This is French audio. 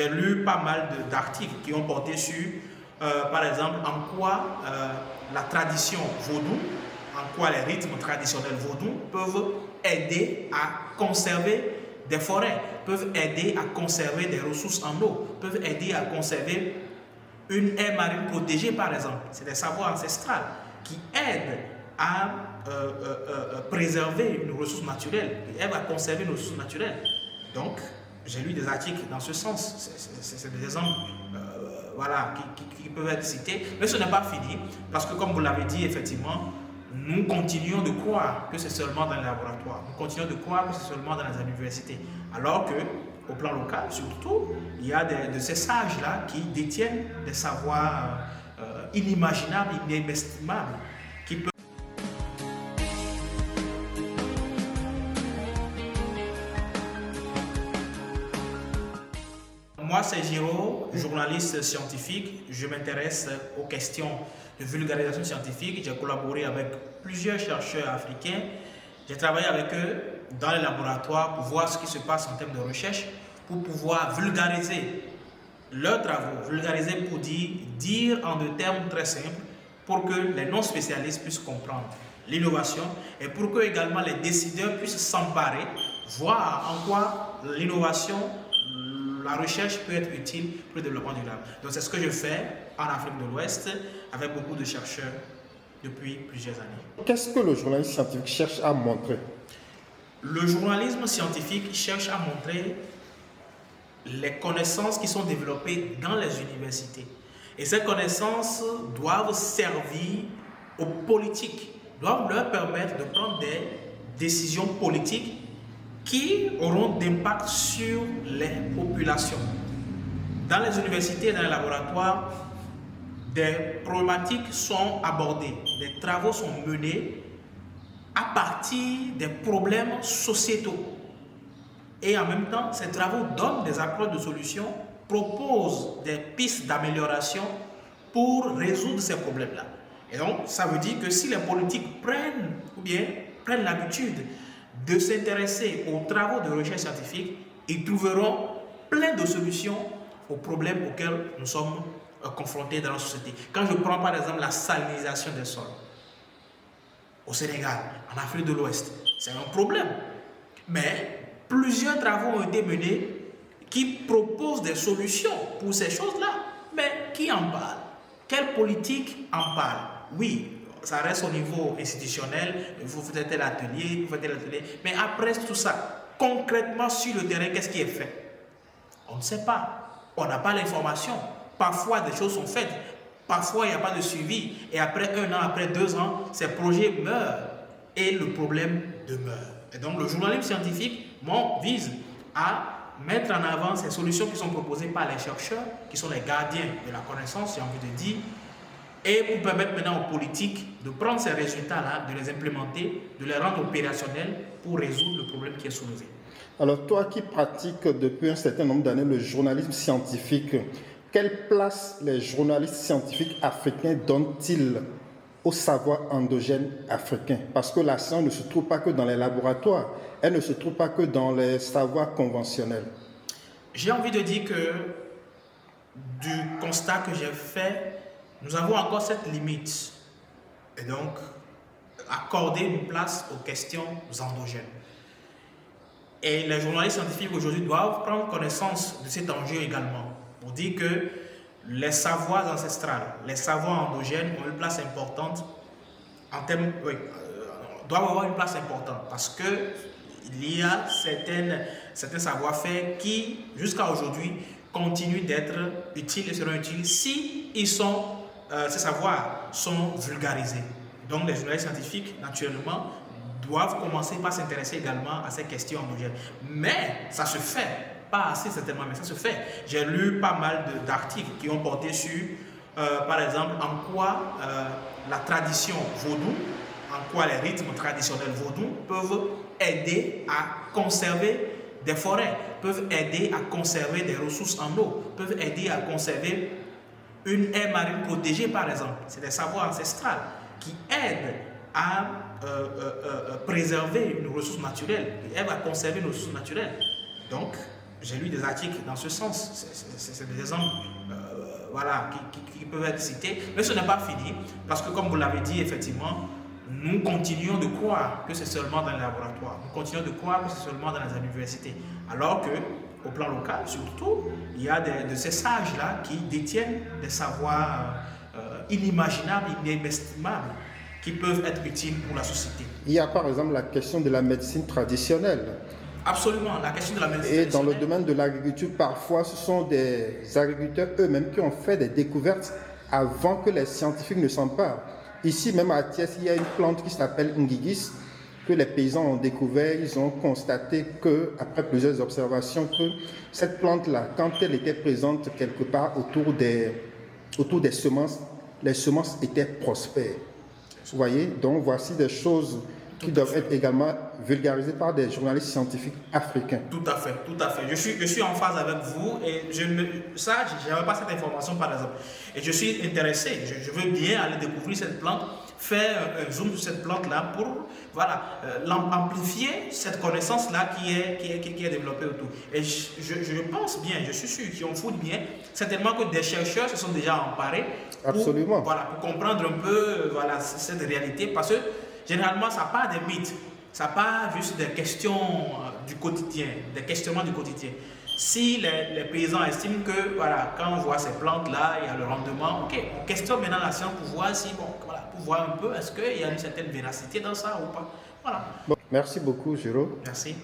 j'ai lu pas mal d'articles qui ont porté sur, par exemple, en quoi la tradition vaudou, en quoi les rythmes traditionnels vaudous peuvent aider à conserver des forêts, peuvent aider à conserver des ressources en eau, peuvent aider à conserver une aire marine protégée, par exemple. C'est des savoirs ancestraux qui aident à préserver une ressource naturelle, qui aident à conserver une ressource naturelle. Donc, j'ai lu des articles dans ce sens. C'est des exemples voilà, qui peuvent être cités. Mais ce n'est pas fini, parce que comme vous l'avez dit, effectivement, nous continuons de croire que c'est seulement dans les laboratoires. Nous continuons de croire que c'est seulement dans les universités. Alors que, au plan local, surtout, il y a de ces sages-là qui détiennent des savoirs inimaginables, inestimables, qui peuvent... Moi, c'est Giro, journaliste scientifique. Je m'intéresse aux questions de vulgarisation scientifique. J'ai collaboré avec plusieurs chercheurs africains. J'ai travaillé avec eux dans les laboratoires pour voir ce qui se passe en termes de recherche, pour pouvoir vulgariser leurs travaux, vulgariser pour dire en des termes très simples, pour que les non-spécialistes puissent comprendre l'innovation et pour que également les décideurs puissent s'emparer, voir en quoi l'innovation, la recherche peut être utile pour le développement durable. Donc c'est ce que je fais en Afrique de l'Ouest avec beaucoup de chercheurs depuis plusieurs années. Qu'est-ce que le journalisme scientifique cherche à montrer? Le journalisme scientifique cherche à montrer les connaissances qui sont développées dans les universités. Et ces connaissances doivent servir aux politiques, doivent leur permettre de prendre des décisions politiques qui auront d'impact sur les populations. Dans les universités et dans les laboratoires, des problématiques sont abordées, des travaux sont menés à partir des problèmes sociétaux. Et en même temps, ces travaux donnent des approches de solutions, proposent des pistes d'amélioration pour résoudre ces problèmes-là. Et donc, ça veut dire que si les politiques prennent l'habitude de s'intéresser aux travaux de recherche scientifique, ils trouveront plein de solutions aux problèmes auxquels nous sommes confrontés dans la société. Quand je prends par exemple la salinisation des sols, au Sénégal, en Afrique de l'Ouest, c'est un problème. Mais plusieurs travaux ont été menés qui proposent des solutions pour ces choses-là. Mais qui en parle? Quelle politique en parle? Oui, ça reste au niveau institutionnel, vous faites tel atelier, mais après tout ça, concrètement sur le terrain, qu'est-ce qui est fait? On ne sait pas, on n'a pas l'information. Parfois des choses sont faites, parfois il n'y a pas de suivi, et après 1 an, après 2 ans, ces projets meurent et le problème demeure. Et donc le journalisme scientifique vise à mettre en avant ces solutions qui sont proposées par les chercheurs, qui sont les gardiens de la connaissance, j'ai envie de dire, et pour permettre maintenant aux politiques de prendre ces résultats-là, de les implémenter, de les rendre opérationnels pour résoudre le problème qui est soulevé. Alors toi qui pratiques depuis un certain nombre d'années le journalisme scientifique, quelle place les journalistes scientifiques africains donnent-ils au savoir endogène africain? Parce que la science ne se trouve pas que dans les laboratoires, elle ne se trouve pas que dans les savoirs conventionnels. J'ai envie de dire que du constat que j'ai fait, nous avons encore cette limite. Et donc, accorder une place aux questions endogènes. Et les journalistes scientifiques aujourd'hui doivent prendre connaissance de cet enjeu également, pour dire que les savoirs ancestrales, les savoirs endogènes ont une place importante en termes, doivent avoir une place importante parce que il y a certains savoir-faire qui, jusqu'à aujourd'hui, continuent d'être utiles et seront utiles si ces savoirs sont vulgarisés. Donc les journalistes scientifiques, naturellement, doivent commencer par s'intéresser également à ces questions endogènes. Mais ça se fait. Pas assez certainement, mais ça se fait. J'ai lu pas mal d'articles qui ont porté sur, par exemple, en quoi la tradition vaudou, en quoi les rythmes traditionnels vaudous peuvent aider à conserver des forêts, peuvent aider à conserver des ressources en eau, peuvent aider à conserver une aire marine protégée, par exemple. C'est des savoirs ancestraux qui aident à préserver une ressource naturelle, qui aident à conserver une ressource naturelle. Donc, j'ai lu des articles dans ce sens. C'est des exemples voilà, qui peuvent être cités. Mais ce n'est pas fini, parce que comme vous l'avez dit, effectivement, nous continuons de croire que c'est seulement dans les laboratoires. Nous continuons de croire que c'est seulement dans les universités. Alors que, au plan local, surtout, il y a de ces sages-là qui détiennent des savoirs inimaginables, inestimables, qui peuvent être utiles pour la société. Il y a par exemple la question de la médecine traditionnelle. Absolument, la question de la médecine Et dans le traditionnelle. domaine de l'agriculture, parfois, ce sont des agriculteurs eux-mêmes qui ont fait des découvertes avant que les scientifiques ne s'emparent. Ici, même à Thiès, il y a une plante qui s'appelle Ngigis, que les paysans ont découvert. Ils ont constaté que, après plusieurs observations, que cette plante-là, quand elle était présente quelque part autour des semences, les semences étaient prospères. Vous voyez, donc voici des choses qui doivent être également vulgarisées par des journalistes scientifiques africains. Tout à fait, tout à fait. Je suis en phase avec vous et je n'avais pas cette information par exemple. Et je suis intéressé, je veux bien aller découvrir cette plante, faire un zoom sur cette plante-là pour voilà, amplifier cette connaissance-là qui est développée autour. Et je pense bien, je suis sûr qu'ils en foutent bien, certainement que des chercheurs se sont déjà emparés Absolument. Voilà, pour comprendre un peu voilà, cette réalité, parce que généralement, ça part des mythes, ça part juste des questions du quotidien, des questionnements du quotidien. Si les paysans estiment que, voilà, quand on voit ces plantes-là, il y a le rendement, ok, on questionne maintenant la science pour voir si, bon, voilà, pour voir un peu, est-ce qu'il y a une certaine véracité dans ça ou pas. Voilà. Bon, merci beaucoup, Jérôme. Merci.